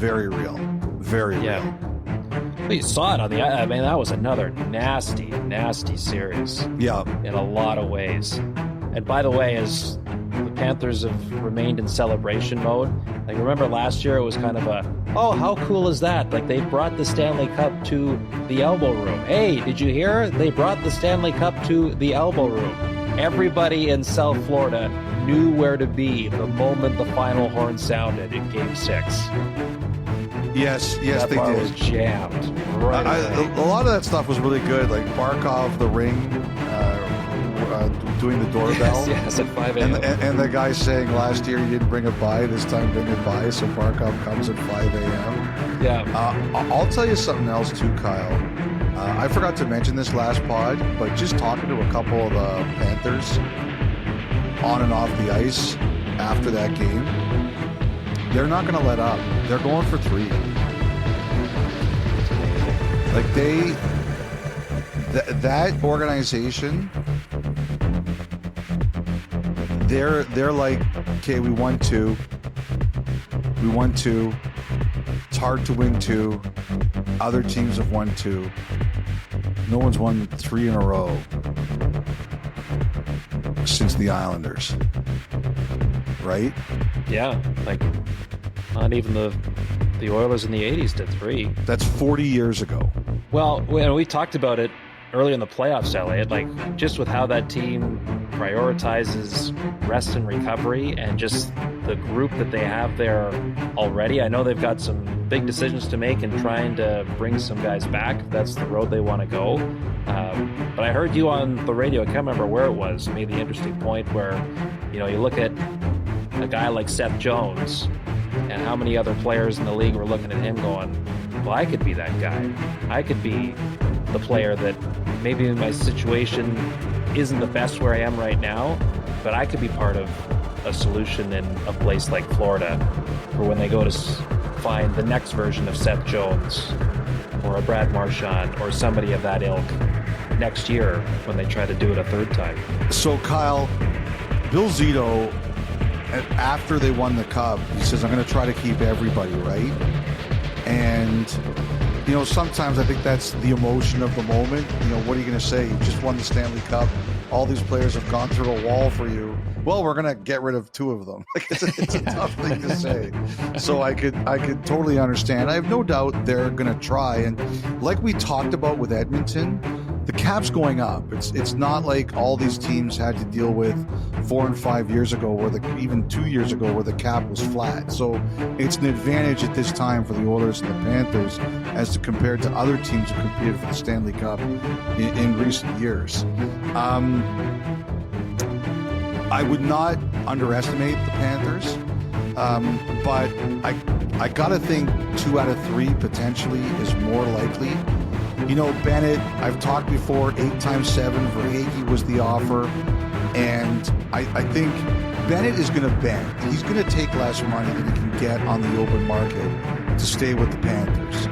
very real. Very real. Well, you saw it on the. I mean, that was another nasty, nasty series. Yeah. In a lot of ways. And by the way, as the Panthers have remained in celebration mode, like remember last year, it was kind of a, oh, how cool is that? Like they brought the Stanley Cup to the elbow room. Hey, did you hear? They brought the Stanley Cup to the elbow room. Everybody in South Florida knew where to be the moment the final horn sounded in Game 6. Yes, that they bar did. was jammed. Right a lot of that stuff was really good, like Barkov, the ring, doing the doorbell. Yes, at 5 a.m. And the guy saying last year he didn't bring it by, this time bring it by, so Barkov comes at 5 a.m. Yeah. I'll tell you something else too, Kyle. I forgot to mention this last pod, but just talking to a couple of the Panthers on and off the ice after that game, they're not going to let up. They're going for 3. Like that organization, they're like, okay, we won 2. It's hard to win 2. Other teams have won 2. No one's won 3 in a row since the Islanders, right? Yeah, like not even the Oilers in the 80s did 3. That's 40 years ago. Well, we talked about it early in the playoffs, LA, like just with how that team prioritizes rest and recovery and just the group that they have there already. I know they've got some big decisions to make in trying to bring some guys back if that's the road they want to go. But I heard you on the radio, I can't remember where it was, made the interesting point where, you look at a guy like Seth Jones and how many other players in the league were looking at him going, well, I could be that guy. I could be the player that maybe my situation isn't the best where I am right now, but I could be part of a solution in a place like Florida for when they go to find the next version of Seth Jones or a Brad Marchand or somebody of that ilk next year when they try to do it a third time. So, Kyle, Bill Zito, after they won the Cup, he says, I'm going to try to keep everybody, right? And, sometimes I think that's the emotion of the moment. What are you going to say? You just won the Stanley Cup. All these players have gone through a wall for you. Well, we're going to get rid of 2 of them. It's a tough thing to say. So I could totally understand. I have no doubt they're going to try. And like we talked about with Edmonton, the cap's going up. It's not like all these teams had to deal with 4 and 5 years ago, or even 2 years ago, where the cap was flat. So it's an advantage at this time for the Oilers and the Panthers as compared to other teams who competed for the Stanley Cup in recent years. I would not underestimate the Panthers, but I gotta think 2 out of 3 potentially is more likely. Bennett, I've talked before, 8 times 7 for Hagee was the offer. And I think Bennett is going to bend. He's going to take less money than he can get on the open market to stay with the Panthers.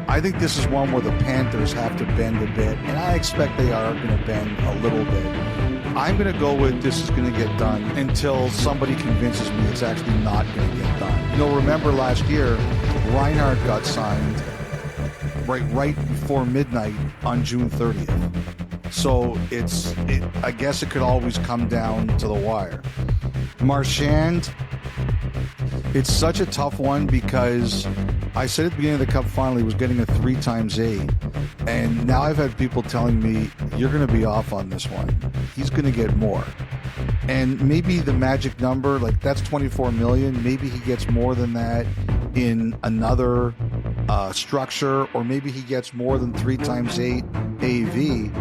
I think this is one where the Panthers have to bend a bit, and I expect they are going to bend a little bit. I'm going to go with this is going to get done until somebody convinces me it's actually not going to get done. Remember last year, Reinhart got signed right before midnight on June 30th. So I guess it could always come down to the wire. Marchand, it's such a tough one because I said at the beginning of the Cup final he was getting a 3 times 8. And now I've had people telling me, you're going to be off on this one. He's going to get more. And maybe the magic number, like that's $24 million. Maybe he gets more than that in another structure, or maybe he gets more than 3 times 8 AV.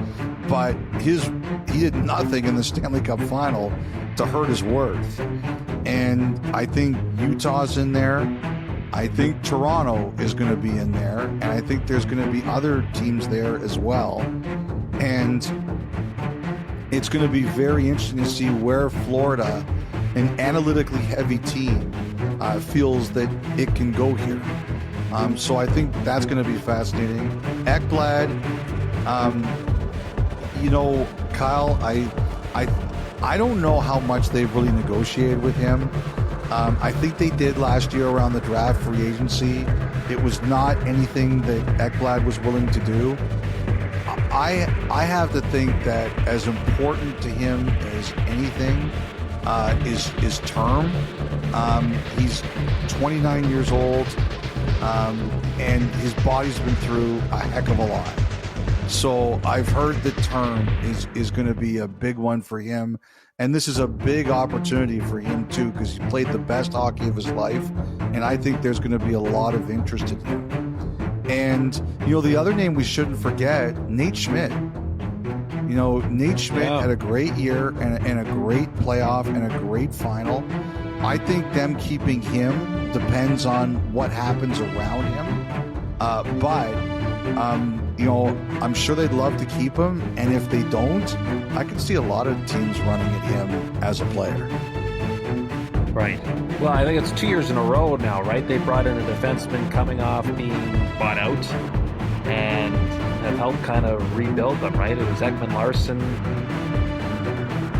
But he did nothing in the Stanley Cup final to hurt his worth. And I think Utah's in there. I think Toronto is going to be in there. And I think there's going to be other teams there as well. And it's going to be very interesting to see where Florida, an analytically heavy team, feels that it can go here. So I think that's going to be fascinating. Ekblad, Kyle, I don't know how much they've really negotiated with him. I think they did last year around the draft free agency. It was not anything that Ekblad was willing to do. I have to think that as important to him as anything is term. He's 29 years old, and his body's been through a heck of a lot. So I've heard that term is going to be a big one for him. And this is a big opportunity for him, too, because he played the best hockey of his life. And I think there's going to be a lot of interest in him. And, the other name we shouldn't forget, Nate Schmidt. Nate Schmidt had a great year and a great playoff and a great final. I think them keeping him depends on what happens around him. But I'm sure they'd love to keep him. And if they don't, I could see a lot of teams running at him as a player. Right. Well, I think it's 2 years in a row now, right? They brought in a defenseman coming off being bought out and have helped kind of rebuild them, right? It was Ekman Larson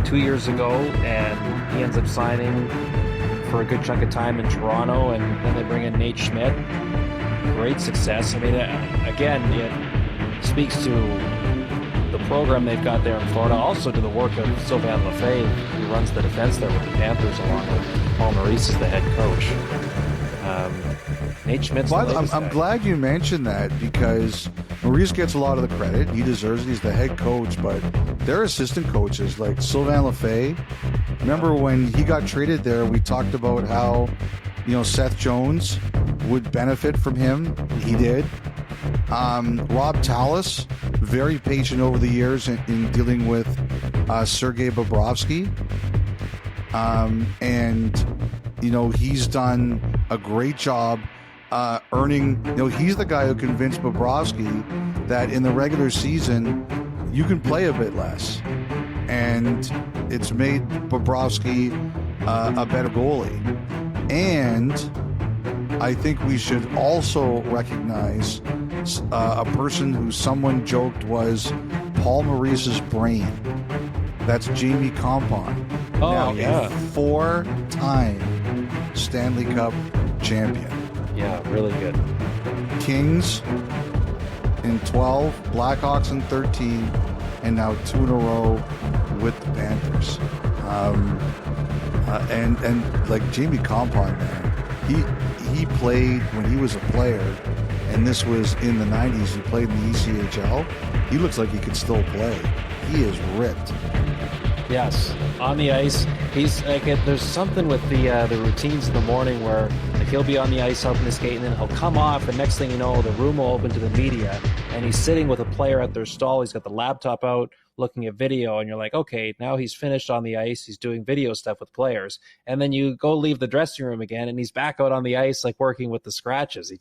2 years ago, and he ends up signing for a good chunk of time in Toronto, and then they bring in Nate Schmidt. Great success. I mean, again, it speaks to the program they've got there in Florida, also to the work of Sylvain Lefebvre, who runs the defense there with the Panthers, along with Paul Maurice as the head coach. Nate Schmidt's I'm glad you mentioned that, because Maurice gets a lot of the credit. He deserves it. He's the head coach, but their assistant coaches, like Sylvain Lefebvre, remember when he got traded there, we talked about how, Seth Jones would benefit from him. He did. Rob Tallis, very patient over the years in dealing with Sergei Bobrovsky. And, he's done a great job earning, he's the guy who convinced Bobrovsky that in the regular season, you can play a bit less. And it's made Bobrovsky a better goalie. And I think we should also recognize a person who someone joked was Paul Maurice's brain. That's Jamie Compon. A 4-time Stanley Cup champion. Yeah, really good. Kings in 12, Blackhawks in 13, and now 2 in a row with the Panthers. And like Jamie Compon, man, he played when he was a player, and this was in the 90s. He played in the ECHL. He looks like he could still play. He is ripped. Yes, on the ice, he's like there's something with the routines in the morning where like he'll be on the ice helping to skate, and then he'll come off, and next thing you know, the room will open to the media, and he's sitting with a player at their stall. He's got the laptop out, looking at video, and you're like, okay, now he's finished on the ice. He's doing video stuff with players, and then you go leave the dressing room again, and he's back out on the ice, like working with the scratches.